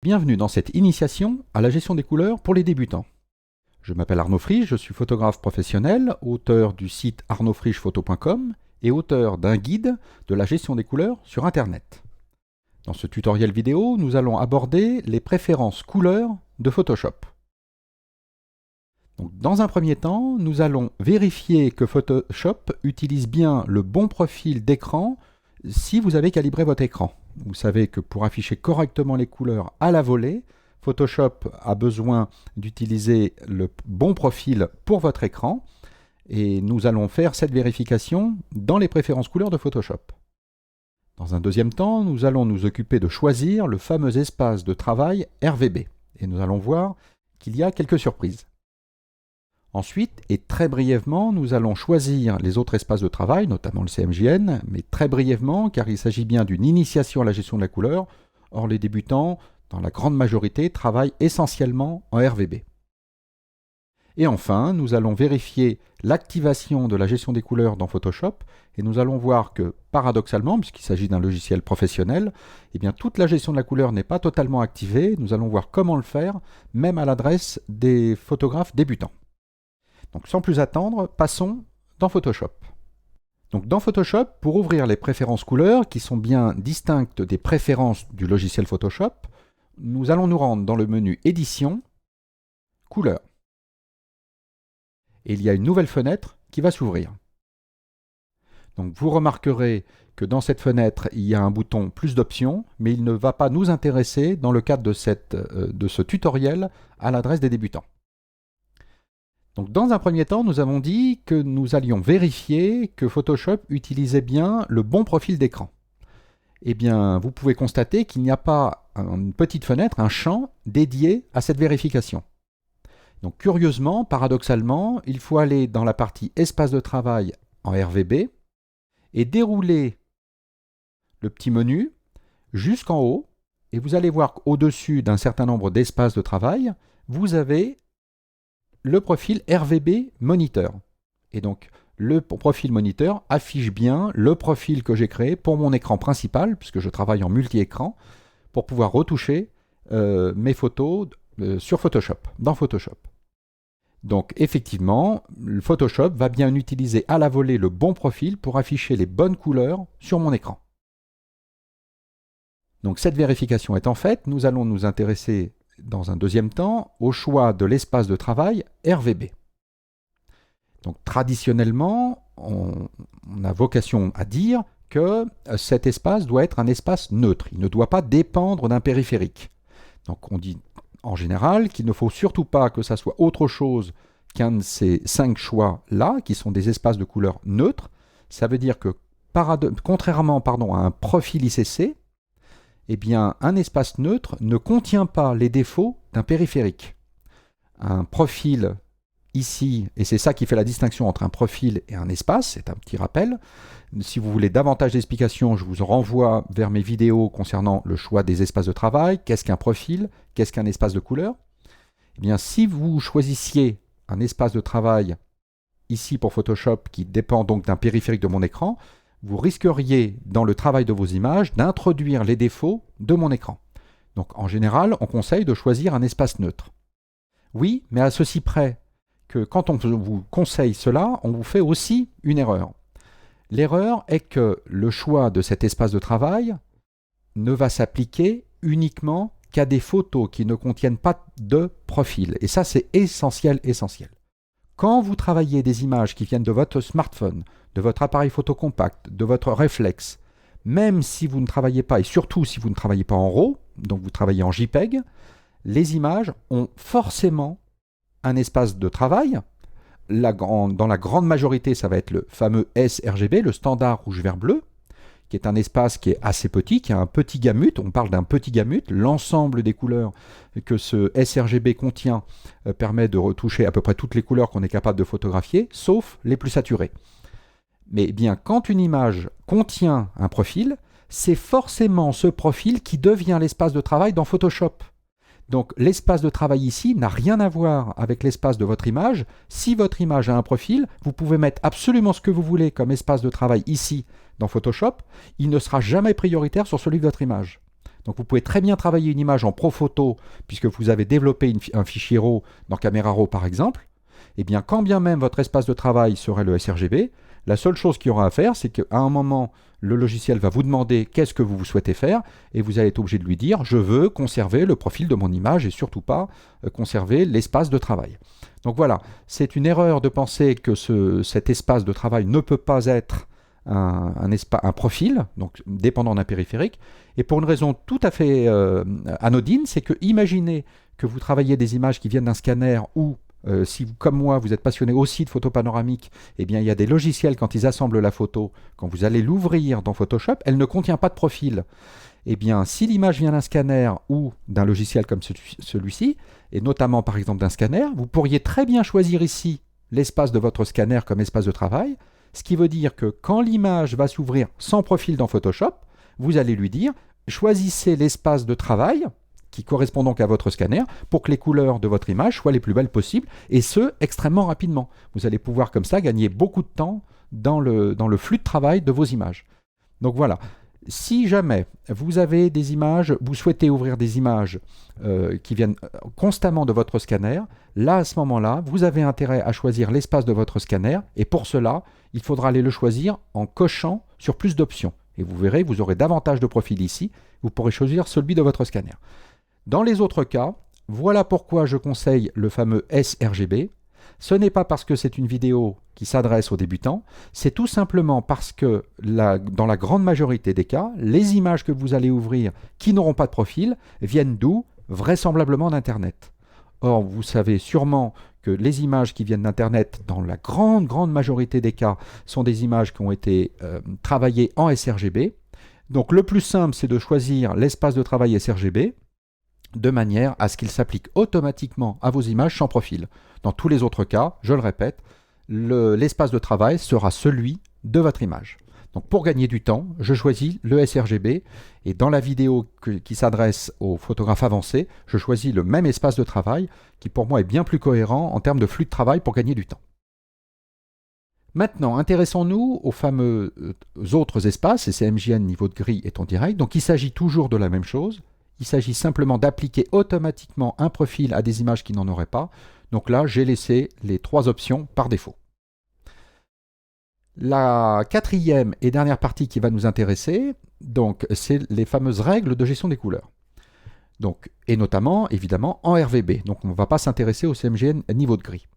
Bienvenue dans cette initiation à la gestion des couleurs pour les débutants. Je m'appelle Arnaud Frisch, je suis photographe professionnel, auteur du site arnaudfrischphoto.com et auteur d'un guide de la gestion des couleurs sur Internet. Dans ce tutoriel vidéo, nous allons aborder les préférences couleurs de Photoshop. Donc, dans un premier temps, nous allons vérifier que Photoshop utilise bien le bon profil d'écran si vous avez calibré votre écran. Vous savez que pour afficher correctement les couleurs à la volée, Photoshop a besoin d'utiliser le bon profil pour votre écran et nous allons faire cette vérification dans les préférences couleurs de Photoshop. Dans un deuxième temps, nous allons nous occuper de choisir le fameux espace de travail RVB et nous allons voir qu'il y a quelques surprises. Ensuite, et très brièvement, nous allons choisir les autres espaces de travail, notamment le CMJN, mais très brièvement, car il s'agit bien d'une initiation à la gestion de la couleur. Or, les débutants, dans la grande majorité, travaillent essentiellement en RVB. Et enfin, nous allons vérifier l'activation de la gestion des couleurs dans Photoshop, et nous allons voir que, paradoxalement, puisqu'il s'agit d'un logiciel professionnel, eh bien, toute la gestion de la couleur n'est pas totalement activée. Nous allons voir comment le faire, même à l'adresse des photographes débutants. Donc sans plus attendre, passons dans Photoshop. Donc dans Photoshop, pour ouvrir les préférences couleurs, qui sont bien distinctes des préférences du logiciel Photoshop, nous allons nous rendre dans le menu Édition, Couleurs. Et il y a une nouvelle fenêtre qui va s'ouvrir. Donc vous remarquerez que dans cette fenêtre, il y a un bouton Plus d'options, mais il ne va pas nous intéresser dans le cadre de ce tutoriel à l'adresse des débutants. Donc, dans un premier temps, nous avons dit que nous allions vérifier que Photoshop utilisait bien le bon profil d'écran. Eh bien, vous pouvez constater qu'il n'y a pas une petite fenêtre, un champ dédié à cette vérification. Donc, curieusement, paradoxalement, il faut aller dans la partie Espace de travail en RVB et dérouler le petit menu jusqu'en haut. Et vous allez voir qu'au-dessus d'un certain nombre d'espaces de travail, vous avez le profil RVB Moniteur. Et donc, le profil Moniteur affiche bien le profil que j'ai créé pour mon écran principal, puisque je travaille en multi-écran, pour pouvoir retoucher mes photos sur Photoshop, dans Photoshop. Donc, effectivement, le Photoshop va bien utiliser à la volée le bon profil pour afficher les bonnes couleurs sur mon écran. Donc, cette vérification étant faite, nous allons nous intéresser dans un deuxième temps, au choix de l'espace de travail RVB. Donc traditionnellement, on a vocation à dire que cet espace doit être un espace neutre. Il ne doit pas dépendre d'un périphérique. Donc on dit en général qu'il ne faut surtout pas que ça soit autre chose qu'un de ces 5 choix-là, qui sont des espaces de couleur neutre. Ça veut dire que, contrairement à un profil ICC, eh bien, un espace neutre ne contient pas les défauts d'un périphérique. Un profil ici, et c'est ça qui fait la distinction entre un profil et un espace, c'est un petit rappel. Si vous voulez davantage d'explications, je vous renvoie vers mes vidéos concernant le choix des espaces de travail, qu'est-ce qu'un profil, qu'est-ce qu'un espace de couleur. Eh bien, si vous choisissiez un espace de travail ici pour Photoshop qui dépend donc d'un périphérique de mon écran, vous risqueriez, dans le travail de vos images, d'introduire les défauts de mon écran. Donc, en général, on conseille de choisir un espace neutre. Oui, mais à ceci près que quand on vous conseille cela, on vous fait aussi une erreur. L'erreur est que le choix de cet espace de travail ne va s'appliquer uniquement qu'à des photos qui ne contiennent pas de profil. Et ça, c'est essentiel. Quand vous travaillez des images qui viennent de votre smartphone, de votre appareil photo compact, de votre réflexe, même si vous ne travaillez pas, et surtout si vous ne travaillez pas en RAW, donc vous travaillez en JPEG, les images ont forcément un espace de travail. Dans la grande majorité, ça va être le fameux sRGB, le standard rouge-vert-bleu, qui est un espace qui est assez petit, qui a un petit gamut, on parle d'un petit gamut, l'ensemble des couleurs que ce sRGB contient permet de retoucher à peu près toutes les couleurs qu'on est capable de photographier, sauf les plus saturées. Mais bien, quand une image contient un profil, c'est forcément ce profil qui devient l'espace de travail dans Photoshop. Donc l'espace de travail ici n'a rien à voir avec l'espace de votre image. Si votre image a un profil, vous pouvez mettre absolument ce que vous voulez comme espace de travail ici dans Photoshop, il ne sera jamais prioritaire sur celui de votre image. Donc vous pouvez très bien travailler une image en Profoto, puisque vous avez développé un fichier RAW dans Camera Raw par exemple. Et bien quand bien même votre espace de travail serait le sRGB, la seule chose qu'il y aura à faire, c'est qu'à un moment, le logiciel va vous demander qu'est-ce que vous souhaitez faire, et vous allez être obligé de lui dire « je veux conserver le profil de mon image et surtout pas conserver l'espace de travail ». Donc voilà, c'est une erreur de penser que cet espace de travail ne peut pas être un profil, donc dépendant d'un périphérique, et pour une raison tout à fait anodine, c'est que imaginez que vous travaillez des images qui viennent d'un scanner ou si vous, comme moi, vous êtes passionné aussi de photo panoramique, eh bien, il y a des logiciels, quand ils assemblent la photo, quand vous allez l'ouvrir dans Photoshop, elle ne contient pas de profil. Eh bien, si l'image vient d'un scanner ou d'un logiciel comme celui-ci, et notamment par exemple d'un scanner, vous pourriez très bien choisir ici l'espace de votre scanner comme espace de travail, ce qui veut dire que quand l'image va s'ouvrir sans profil dans Photoshop, vous allez lui dire « choisissez l'espace de travail » qui correspond donc à votre scanner, pour que les couleurs de votre image soient les plus belles possibles, et ce, extrêmement rapidement. Vous allez pouvoir comme ça gagner beaucoup de temps dans le flux de travail de vos images. Donc voilà, si jamais vous avez des images, vous souhaitez ouvrir des images qui viennent constamment de votre scanner, là, à ce moment-là, vous avez intérêt à choisir l'espace de votre scanner, et pour cela, il faudra aller le choisir en cochant sur plus d'options. Et vous verrez, vous aurez davantage de profils ici, vous pourrez choisir celui de votre scanner. Dans les autres cas, voilà pourquoi je conseille le fameux sRGB. Ce n'est pas parce que c'est une vidéo qui s'adresse aux débutants, c'est tout simplement parce que dans la grande majorité des cas, les images que vous allez ouvrir qui n'auront pas de profil viennent d'où? Vraisemblablement d'Internet. Or, vous savez sûrement que les images qui viennent d'Internet, dans la grande majorité des cas, sont des images qui ont été travaillées en sRGB. Donc le plus simple, c'est de choisir l'espace de travail sRGB, de manière à ce qu'il s'applique automatiquement à vos images sans profil. Dans tous les autres cas, je le répète, l'espace de travail sera celui de votre image. Donc pour gagner du temps, je choisis le sRGB et dans la vidéo qui s'adresse aux photographes avancés, je choisis le même espace de travail qui pour moi est bien plus cohérent en termes de flux de travail pour gagner du temps. Maintenant, intéressons-nous aux fameux autres espaces, et CMJN niveau de gris est en direct, donc il s'agit toujours de la même chose. Il s'agit simplement d'appliquer automatiquement un profil à des images qui n'en auraient pas. Donc là, j'ai laissé les 3 options par défaut. La quatrième et dernière partie qui va nous intéresser, donc, c'est les fameuses règles de gestion des couleurs. Donc, et notamment, évidemment, en RVB. Donc, on ne va pas s'intéresser au CMJN niveau de gris.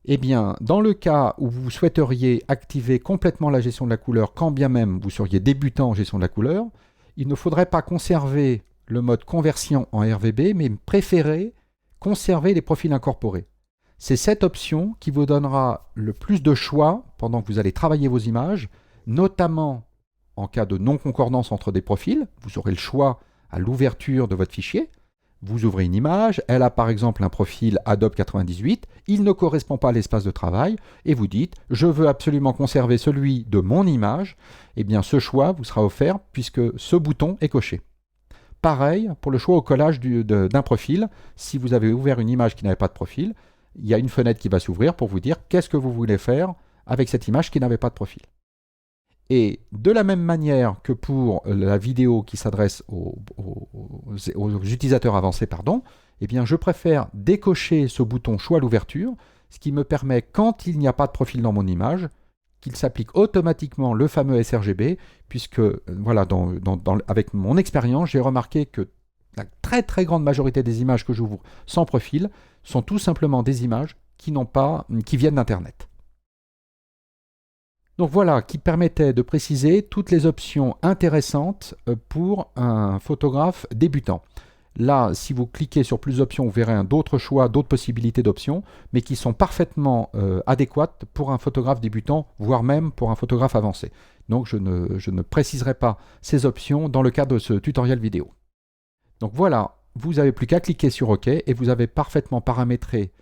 Eh bien, dans le cas où vous souhaiteriez activer complètement la gestion de la couleur, quand bien même vous seriez débutant en gestion de la couleur, il ne faudrait pas conserver le mode conversion en RVB, mais préférez conserver les profils incorporés. C'est cette option qui vous donnera le plus de choix pendant que vous allez travailler vos images, notamment en cas de non-concordance entre des profils. Vous aurez le choix à l'ouverture de votre fichier. Vous ouvrez une image, elle a par exemple un profil Adobe 98, il ne correspond pas à l'espace de travail, et vous dites « je veux absolument conserver celui de mon image », eh bien ce choix vous sera offert puisque ce bouton est coché. Pareil pour le choix au collage d'un profil. Si vous avez ouvert une image qui n'avait pas de profil, il y a une fenêtre qui va s'ouvrir pour vous dire qu'est-ce que vous voulez faire avec cette image qui n'avait pas de profil. Et de la même manière que pour la vidéo qui s'adresse aux utilisateurs avancés, eh bien je préfère décocher ce bouton choix à l'ouverture, ce qui me permet, quand il n'y a pas de profil dans mon image, qu'il s'applique automatiquement le fameux sRGB, puisque voilà, avec mon expérience, j'ai remarqué que la très grande majorité des images que j'ouvre sans profil sont tout simplement des images qui viennent d'Internet. Donc voilà, qui permettait de préciser toutes les options intéressantes pour un photographe débutant. Là, si vous cliquez sur plus d'options, vous verrez d'autres choix, d'autres possibilités d'options, mais qui sont parfaitement adéquates pour un photographe débutant, voire même pour un photographe avancé. Donc je ne préciserai pas ces options dans le cadre de ce tutoriel vidéo. Donc voilà, vous n'avez plus qu'à cliquer sur OK et vous avez parfaitement paramétré.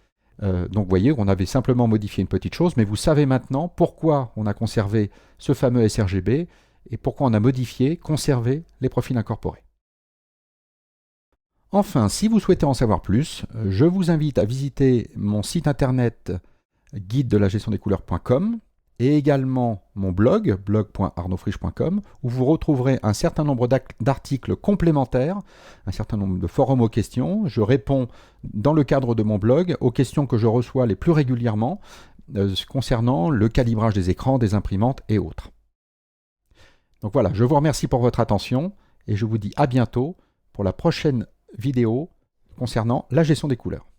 Donc vous voyez, on avait simplement modifié une petite chose, mais vous savez maintenant pourquoi on a conservé ce fameux sRGB et pourquoi on a modifié, conservé les profils incorporés. Enfin, si vous souhaitez en savoir plus, je vous invite à visiter mon site internet guide de la gestion des couleurs.com et également mon blog, blog.arnaudfriche.com, où vous retrouverez un certain nombre d'articles complémentaires, un certain nombre de forums aux questions. Je réponds dans le cadre de mon blog aux questions que je reçois les plus régulièrement concernant le calibrage des écrans, des imprimantes et autres. Donc voilà, je vous remercie pour votre attention et je vous dis à bientôt pour la prochaine vidéo concernant la gestion des couleurs.